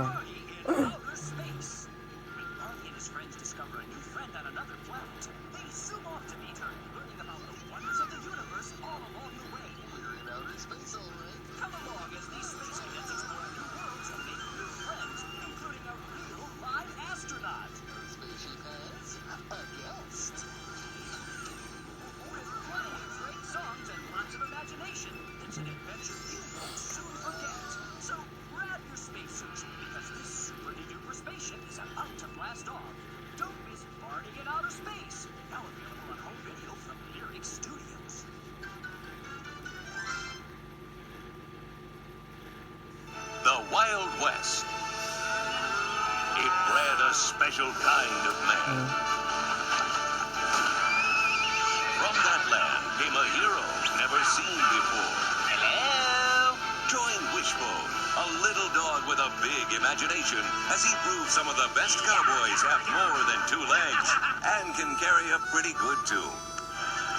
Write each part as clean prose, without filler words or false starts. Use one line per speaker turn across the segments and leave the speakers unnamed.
fun.
outer space. When Mark and his friends discover a new friend on another planet, they zoom off to meet her, learning about the wonders of the universe all along the way.
We're in outer space, all right.
Come along as these space cadets explore new worlds and make new friends, including a real live astronaut.
Our spaceship has a guest.
With plenty of great songs and lots of imagination, it's an adventure you won't soon forget. So grab your spacesuits, because this super-duper spaceship is about to blast off. Don't miss Barney in Outer Space. Now available on home video from Lyric Studios.
The Wild West. It bred a special kind of man. From that land came a hero never seen before.
Hello?
Join Wishbone, a little dog with a big imagination, as he proves some of the best cowboys have more than two legs and can carry a pretty good tune.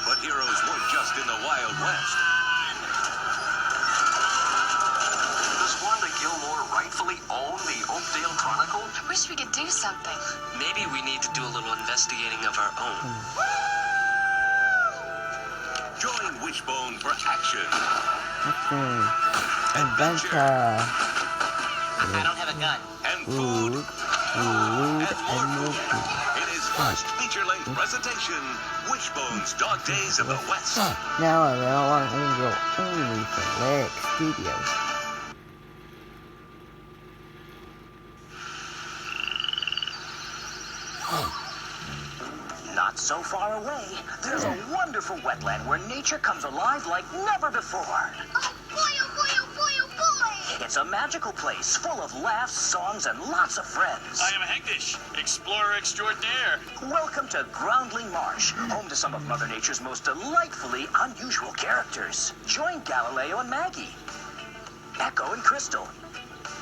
But heroes weren't just in the Wild West.
Does Wanda Gilmore rightfully own the Oakdale Chronicle?
I wish we could do something.
Maybe we need to do a little investigating of our own.
Join Wishbone for action,
Adventure.
I don't have a gun.
and food,
Food
and more
and more
food.
food.
In his first feature-length presentation, Wishbone's Dog Days of the West.
Now available on Angel only for Lyric Studios.
Not so far away, there's a wonderful wetland where nature comes alive like never before.
Oh boy, oh boy, oh boy, oh boy!
It's a magical place full of laughs, songs, and lots of friends.
I am Hegdish, explorer extraordinaire.
Welcome to Groundling Marsh, home to some of Mother Nature's most delightfully unusual characters. Join Galileo and Maggie, Echo and Crystal,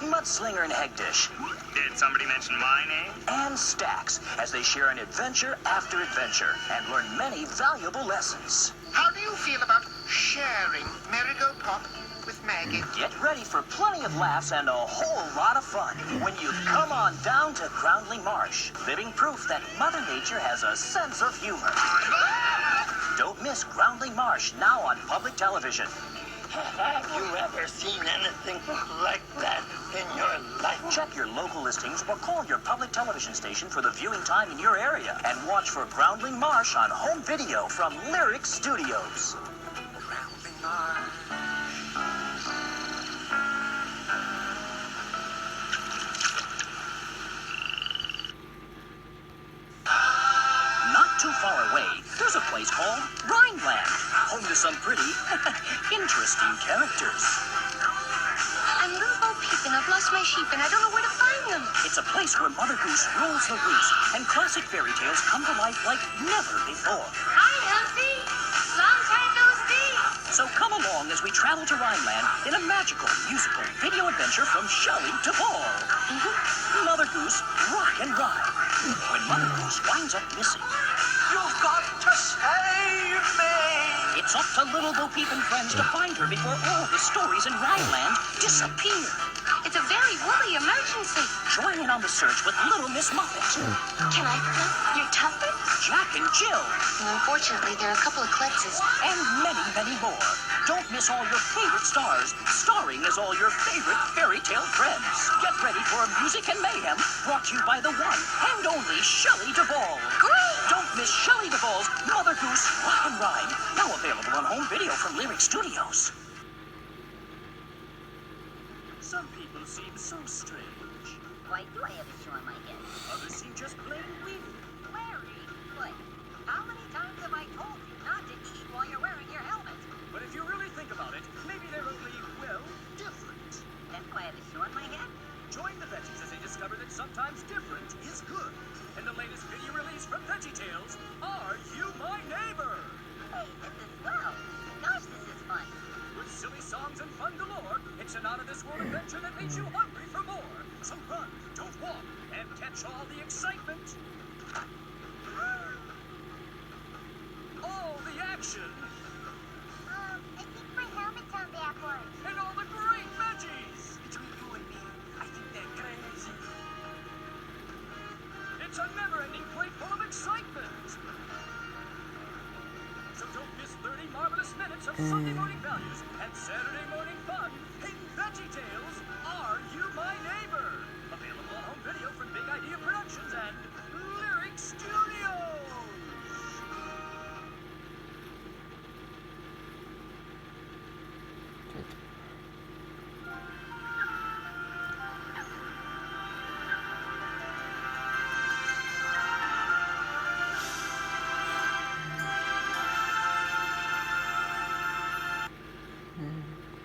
Mudslinger and Hegdish,
Did somebody mention my name?
and Stax as they share an adventure after adventure and learn many valuable lessons.
How do you feel about sharing Marigo Pop with Maggie?
Get ready for plenty of laughs and a whole lot of fun when you come on down to Groundling Marsh, living proof that Mother Nature has a sense of humor. Don't miss Groundling Marsh, now on public television.
Have you ever seen anything like that in your life?
Check your local listings or call your public television station for the viewing time in your area and watch for Groundling Marsh on home video from Lyric Studios.
Groundling Marsh.
Not too far away, there's a place called Rhineland, home to some pretty interesting characters.
I'm Little Bo Peep and I've lost my sheep and I don't know where to find them.
It's a place where Mother Goose rules the roost and classic fairy tales come to life like never before.
Hi, Humphrey. Long time no see.
So come along as we travel to Rhineland in a magical musical video adventure from Shelley to Paul. Mother Goose, rock and rhyme. When Mother Goose winds up missing,
You've got to save me!
it's up to Little Bo Peep and friends to find her before all the stories in Rhineland disappear.
It's a very woolly emergency.
Join in on the search with Little Miss Muffet,
Can I fluff your tuffet?
Jack and Jill,
Unfortunately, there are a couple of kletzes.
and many, many more. Don't miss all your favorite stars, starring as all your favorite fairy tale friends. Get ready for music and mayhem, brought to you by the one and only Shelley Duvall.
Great!
Don't miss Shelley Duvall's Mother Goose Rock and Rhyme, now available on home video from Lyric Studios. Some people seem so strange.
Why do I have a shoe on my head?
Others seem just plain weird.
Larry, what? How many times have I told you not to eat while you're wearing your helmet?
But if you really think about it, maybe they're only, well, different.
That's why I have a shoe on my head?
Join the veggies as they discover that sometimes different is good. In the latest video release from VeggieTales, Are You My Neighbor?
Hey, this is swell. Gosh, this is fun.
With silly songs and fun galore, it's an out-of-this-world adventure that makes you hungry for more. So run, don't walk, and catch all the excitement. All the action,
I think my helmet's on backwards.
and all the great veggies. Between you and me, I think they're great. 30 marvelous minutes of Sunday morning values and Saturday morning fun in VeggieTales, Are You My Neighbor?